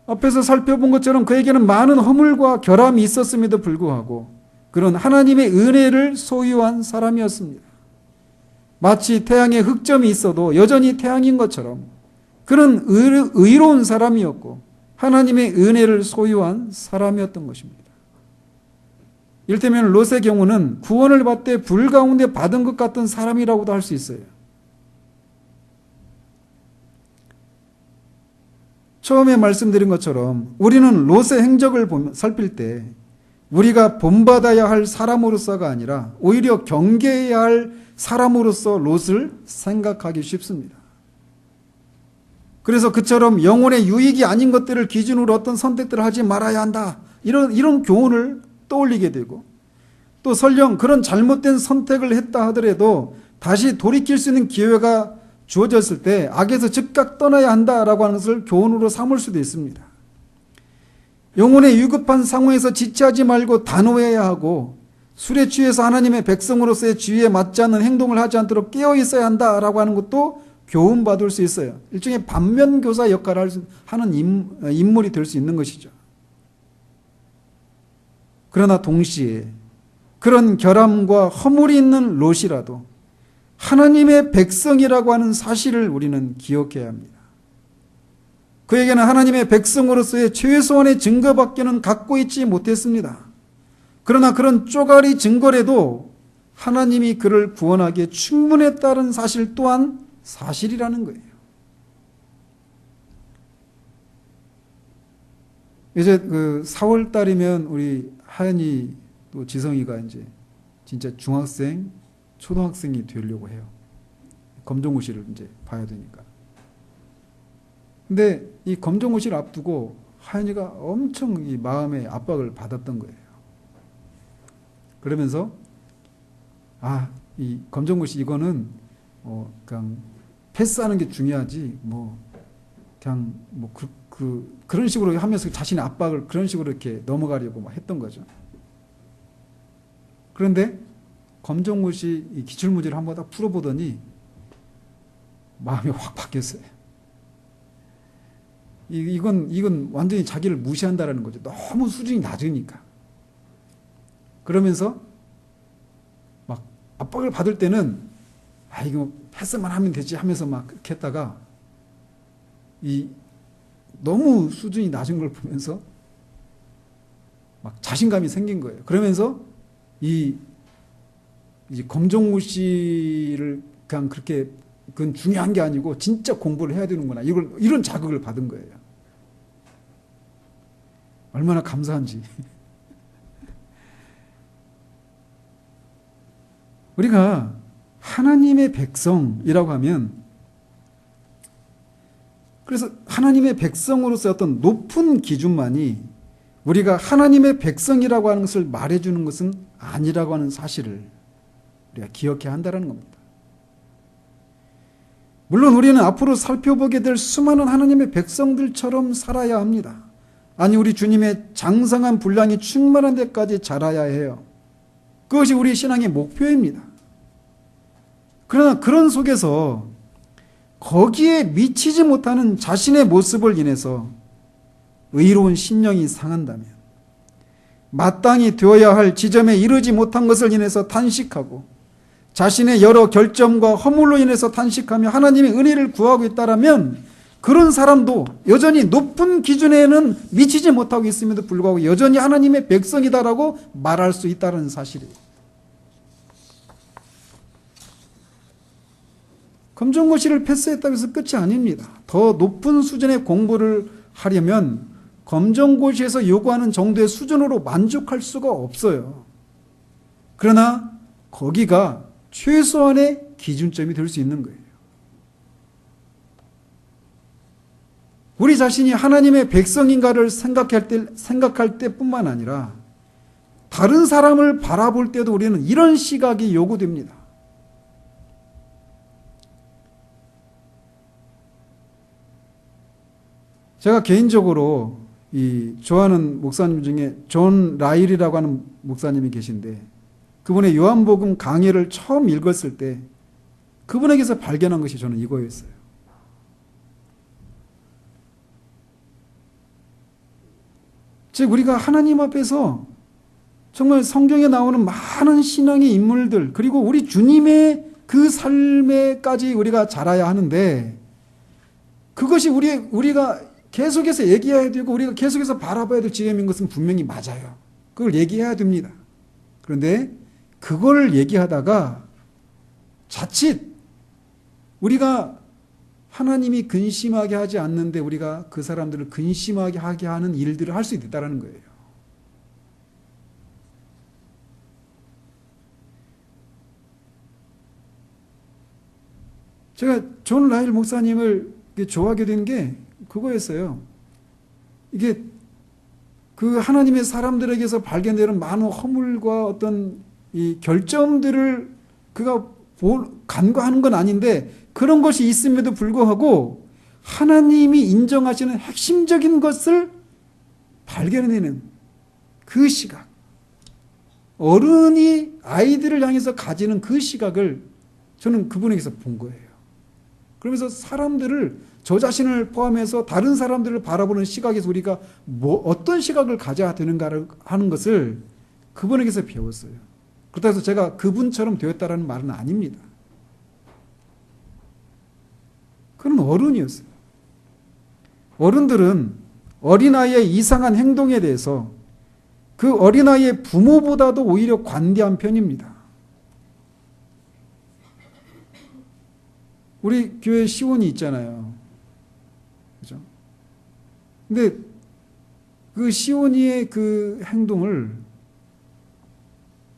앞에서 살펴본 것처럼 그에게는 많은 허물과 결함이 있었음에도 불구하고 그런 하나님의 은혜를 소유한 사람이었습니다. 마치 태양에 흑점이 있어도 여전히 태양인 것처럼 그는 의로운 사람이었고 하나님의 은혜를 소유한 사람이었던 것입니다. 이를테면 롯의 경우는 구원을 받되 불 가운데 받은 것 같은 사람이라고도 할 수 있어요. 처음에 말씀드린 것처럼 우리는 롯의 행적을 살필 때 우리가 본받아야 할 사람으로서가 아니라 오히려 경계해야 할 사람으로서 롯을 생각하기 쉽습니다. 그래서 그처럼 영혼의 유익이 아닌 것들을 기준으로 어떤 선택들을 하지 말아야 한다. 이런 교훈을 떠올리게 되고 또 설령 그런 잘못된 선택을 했다 하더라도 다시 돌이킬 수 있는 기회가 주어졌을 때 악에서 즉각 떠나야 한다라고 하는 것을 교훈으로 삼을 수도 있습니다. 영혼의 위급한 상황에서 지체하지 말고 단호해야 하고 술에 취해서 하나님의 백성으로서의 지위에 맞지 않는 행동을 하지 않도록 깨어 있어야 한다라고 하는 것도 교훈받을 수 있어요. 일종의 반면교사 역할을 하는 인물이 될 수 있는 것이죠. 그러나 동시에 그런 결함과 허물이 있는 롯이라도 하나님의 백성이라고 하는 사실을 우리는 기억해야 합니다. 그에게는 하나님의 백성으로서의 최소한의 증거밖에는 갖고 있지 못했습니다. 그러나 그런 쪼가리 증거라도 하나님이 그를 구원하기에 충분했다는 사실 또한 사실이라는 거예요. 이제 4월 달이면 우리 하연이 또 지성이가 이제 진짜 중학생, 초등학생이 되려고 해요. 검정고시를 이제 봐야 되니까. 근데 이 검정고시를 앞두고 하연이가 엄청 이 마음의 압박을 받았던 거예요. 그러면서 이 검정고시 이거는 그냥 패스하는 게 중요하지 그냥 그런 식으로 하면서 자신의 압박을 그런 식으로 이렇게 넘어가려고 막 했던 거죠. 그런데 검정고시 이 기출문제를 한번 다 풀어보더니 마음이 확 바뀌었어요. 이건 완전히 자기를 무시한다라는 거죠. 너무 수준이 낮으니까. 그러면서 막 압박을 받을 때는 이거 패스만 하면 되지 하면서 막 그렇게 했다가 너무 수준이 낮은 걸 보면서 막 자신감이 생긴 거예요. 그러면서 이제 검정고시를 그냥 그렇게 그건 중요한 게 아니고 진짜 공부를 해야 되는구나. 이런 자극을 받은 거예요. 얼마나 감사한지. 우리가 하나님의 백성이라고 하면, 그래서 하나님의 백성으로서 어떤 높은 기준만이 우리가 하나님의 백성이라고 하는 것을 말해주는 것은 아니라고 하는 사실을 우리가 기억해야 한다는 겁니다. 물론 우리는 앞으로 살펴보게 될 수많은 하나님의 백성들처럼 살아야 합니다. 아니, 우리 주님의 장성한 분량이 충만한 데까지 자라야 해요. 그것이 우리 신앙의 목표입니다. 그러나 그런 속에서 거기에 미치지 못하는 자신의 모습을 인해서 의로운 심령이 상한다면, 마땅히 되어야 할 지점에 이르지 못한 것을 인해서 탄식하고 자신의 여러 결점과 허물로 인해서 탄식하며 하나님의 은혜를 구하고 있다라면, 그런 사람도 여전히 높은 기준에는 미치지 못하고 있음에도 불구하고 여전히 하나님의 백성이다라고 말할 수 있다는 사실이에요. 검정고시를 패스했다고 해서 끝이 아닙니다. 더 높은 수준의 공부를 하려면 검정고시에서 요구하는 정도의 수준으로 만족할 수가 없어요. 그러나 거기가 최소한의 기준점이 될 수 있는 거예요. 우리 자신이 하나님의 백성인가를 생각할 때뿐만 아니라 다른 사람을 바라볼 때도 우리는 이런 시각이 요구됩니다. 제가 개인적으로 좋아하는 목사님 중에 존 라일이라고 하는 목사님이 계신데, 그분의 요한복음 강해를 처음 읽었을 때 그분에게서 발견한 것이 저는 이거였어요. 즉, 우리가 하나님 앞에서 정말 성경에 나오는 많은 신앙의 인물들, 그리고 우리 주님의 그 삶에까지 우리가 자라야 하는데, 그것이 우리가 계속해서 얘기해야 되고 우리가 계속해서 바라봐야 될 지점인 것은 분명히 맞아요. 그걸 얘기해야 됩니다. 그런데 그걸 얘기하다가 자칫 우리가 하나님이 근심하게 하지 않는데 우리가 그 사람들을 근심하게 하게 하는 일들을 할 수 있다는 거예요. 제가 존 라일 목사님을 좋아하게 된 게 그거였어요. 이게 그 하나님의 사람들에게서 발견되는 많은 허물과 어떤 이 결점들을 그가 간과하는 건 아닌데, 그런 것이 있음에도 불구하고 하나님이 인정하시는 핵심적인 것을 발견해내는 그 시각, 어른이 아이들을 향해서 가지는 그 시각을 저는 그분에게서 본 거예요. 그러면서 사람들을, 저 자신을 포함해서 다른 사람들을 바라보는 시각에서 우리가 어떤 시각을 가져야 되는가 하는 것을 그분에게서 배웠어요. 그렇다고 해서 제가 그분처럼 되었다라는 말은 아닙니다. 그는 어른이었어요. 어른들은 어린아이의 이상한 행동에 대해서 그 어린아이의 부모보다도 오히려 관대한 편입니다. 우리 교회 시온이 있잖아요. 그죠? 근데 그 시온이의 그 행동을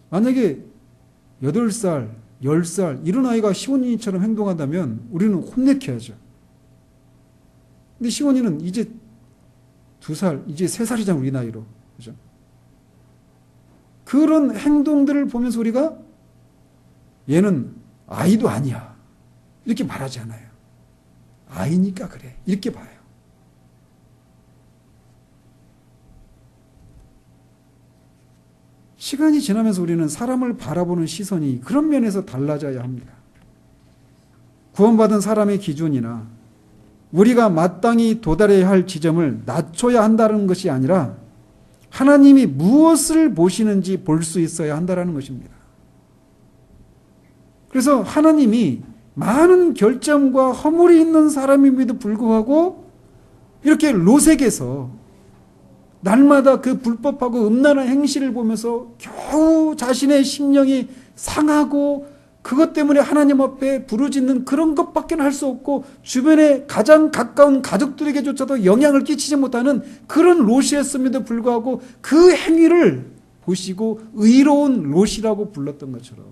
만약에 8살, 10살 이런 아이가 시온이처럼 행동한다면 우리는 혼내켜야죠. 근데 시온이는 이제 2살, 이제 3살이잖아요, 우리 나이로. 그죠? 그런 행동들을 보면서 우리가 얘는 아이도 아니야, 이렇게 말하지 않아요. 아이니까 그래, 이렇게 봐요. 시간이 지나면서 우리는 사람을 바라보는 시선이 그런 면에서 달라져야 합니다. 구원받은 사람의 기준이나 우리가 마땅히 도달해야 할 지점을 낮춰야 한다는 것이 아니라 하나님이 무엇을 보시는지 볼 수 있어야 한다는 것입니다. 그래서 하나님이 많은 결점과 허물이 있는 사람임에도 불구하고 이렇게 롯에게서 날마다 그 불법하고 음란한 행실을 보면서 겨우 자신의 심령이 상하고 그것 때문에 하나님 앞에 부르짖는 그런 것밖에 할 수 없고 주변에 가장 가까운 가족들에게조차도 영향을 끼치지 못하는 그런 롯이었음에도 불구하고 그 행위를 보시고 의로운 롯이라고 불렀던 것처럼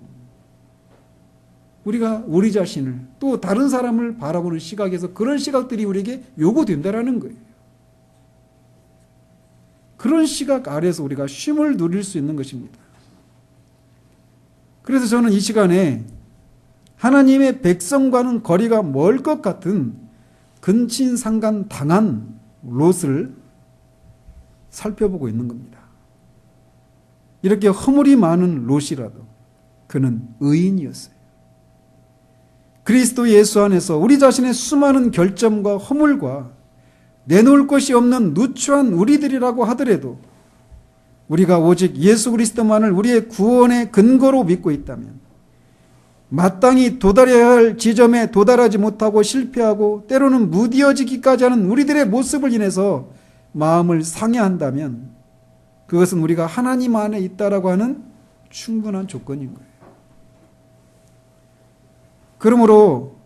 우리가 우리 자신을 또 다른 사람을 바라보는 시각에서 그런 시각들이 우리에게 요구된다라는 거예요. 그런 시각 아래에서 우리가 쉼을 누릴 수 있는 것입니다. 그래서 저는 이 시간에 하나님의 백성과는 거리가 멀 것 같은 근친상간 당한 롯을 살펴보고 있는 겁니다. 이렇게 허물이 많은 롯이라도 그는 의인이었어요. 그리스도 예수 안에서 우리 자신의 수많은 결점과 허물과 내놓을 것이 없는 누추한 우리들이라고 하더라도 우리가 오직 예수 그리스도만을 우리의 구원의 근거로 믿고 있다면 마땅히 도달해야 할 지점에 도달하지 못하고 실패하고 때로는 무디어지기까지 하는 우리들의 모습을 인해서 마음을 상해한다면 그것은 우리가 하나님 안에 있다라고 하는 충분한 조건인 거예요. 그러므로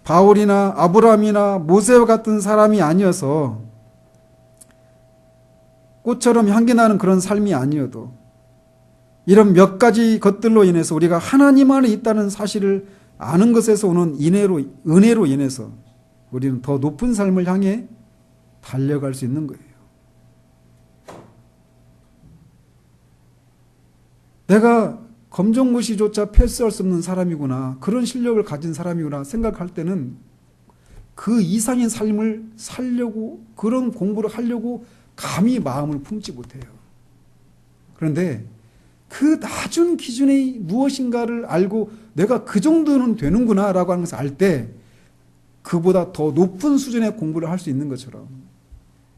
바울이나 아브라함이나 모세와 같은 사람이 아니어서 꽃처럼 향기 나는 그런 삶이 아니어도 이런 몇 가지 것들로 인해서 우리가 하나님 안에 있다는 사실을 아는 것에서 오는 은혜로 인해서 우리는 더 높은 삶을 향해 달려갈 수 있는 거예요. 내가 검정고시조차 패스할 수 없는 사람이구나, 그런 실력을 가진 사람이구나 생각할 때는 그 이상의 삶을 살려고, 그런 공부를 하려고 감히 마음을 품지 못해요. 그런데 그 낮은 기준이 무엇인가를 알고 내가 그 정도는 되는구나 라고 하는 것을 알 때 그보다 더 높은 수준의 공부를 할 수 있는 것처럼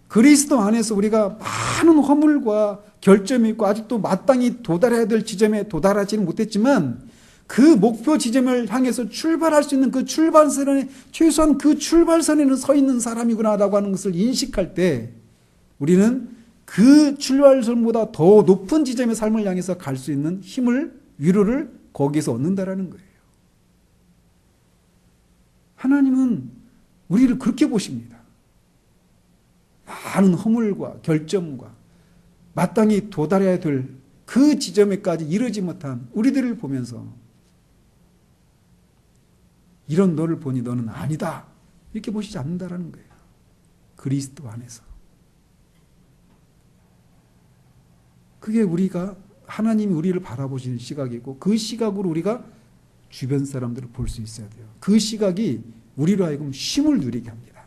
그리스도 안에서 우리가 많은 허물과 결점이 있고 아직도 마땅히 도달해야 될 지점에 도달하지는 못했지만 그 목표 지점을 향해서 출발할 수 있는 그 출발선에, 최소한 그 출발선에는 서 있는 사람이구나라고 하는 것을 인식할 때 우리는 그 출발선보다 더 높은 지점의 삶을 향해서 갈 수 있는 힘을, 위로를 거기서 얻는다라는 거예요. 하나님은 우리를 그렇게 보십니다. 많은 허물과 결점과 마땅히 도달해야 될 그 지점에까지 이르지 못한 우리들을 보면서 이런 너를 보니 너는 아니다, 이렇게 보시지 않는다라는 거예요. 그리스도 안에서. 그게 우리가, 하나님이 우리를 바라보시는 시각이고 그 시각으로 우리가 주변 사람들을 볼 수 있어야 돼요. 그 시각이 우리로 하여금 쉼을 누리게 합니다.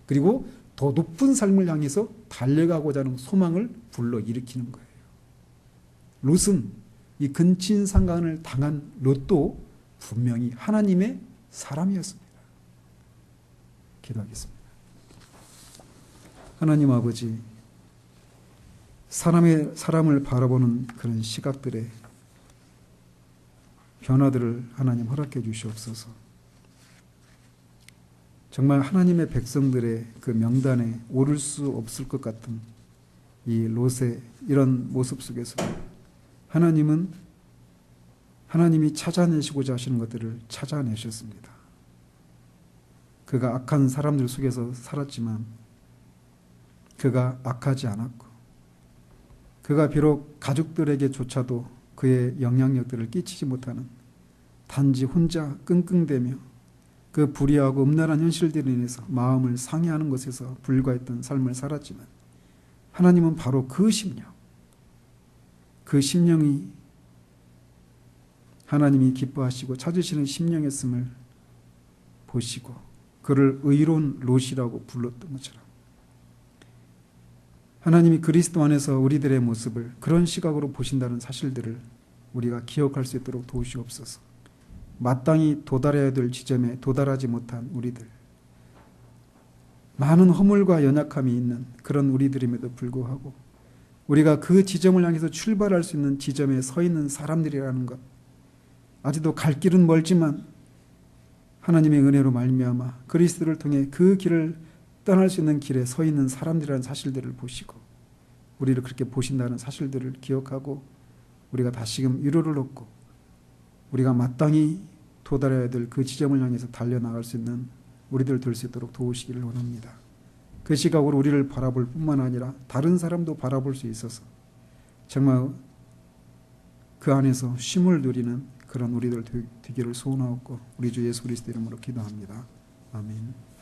그리고 더 높은 삶을 향해서 달려가고자 하는 소망을 불러일으키는 거예요. 롯은 이 근친상간을 당한 롯도 분명히 하나님의 사람이었습니다. 기도하겠습니다. 하나님 아버지, 사람을 바라보는 그런 시각들의 변화들을 하나님 허락해 주시옵소서. 정말 하나님의 백성들의 그 명단에 오를 수 없을 것 같은 이 롯의 이런 모습 속에서 하나님이 찾아내시고자 하시는 것들을 찾아내셨습니다. 그가 악한 사람들 속에서 살았지만 그가 악하지 않았고 그가 비록 가족들에게조차도 그의 영향력들을 끼치지 못하는 단지 혼자 끙끙대며 그 불의하고 음란한 현실들로 인해서 마음을 상해하는 것에서 불과했던 삶을 살았지만 하나님은 바로 그 심령이 하나님이 기뻐하시고 찾으시는 심령이었음을 보시고 그를 의로운 롯이라고 불렀던 것처럼 하나님이 그리스도 안에서 우리들의 모습을 그런 시각으로 보신다는 사실들을 우리가 기억할 수 있도록 도우시옵소서. 마땅히 도달해야 될 지점에 도달하지 못한 우리들, 많은 허물과 연약함이 있는 그런 우리들임에도 불구하고 우리가 그 지점을 향해서 출발할 수 있는 지점에 서 있는 사람들이라는 것, 아직도 갈 길은 멀지만 하나님의 은혜로 말미암아 그리스도를 통해 그 길을 떠날 수 있는 길에 서 있는 사람들이라는 사실들을 보시고 우리를 그렇게 보신다는 사실들을 기억하고 우리가 다시금 위로를 얻고 우리가 마땅히 도달해야 될 그 지점을 향해서 달려나갈 수 있는 우리들 될 수 있도록 도우시기를 원합니다. 그 시각으로 우리를 바라볼 뿐만 아니라 다른 사람도 바라볼 수 있어서 정말 그 안에서 쉼을 누리는 그런 우리들 되기를 소원하옵고 우리 주 예수 그리스도 이름으로 기도합니다. 아멘.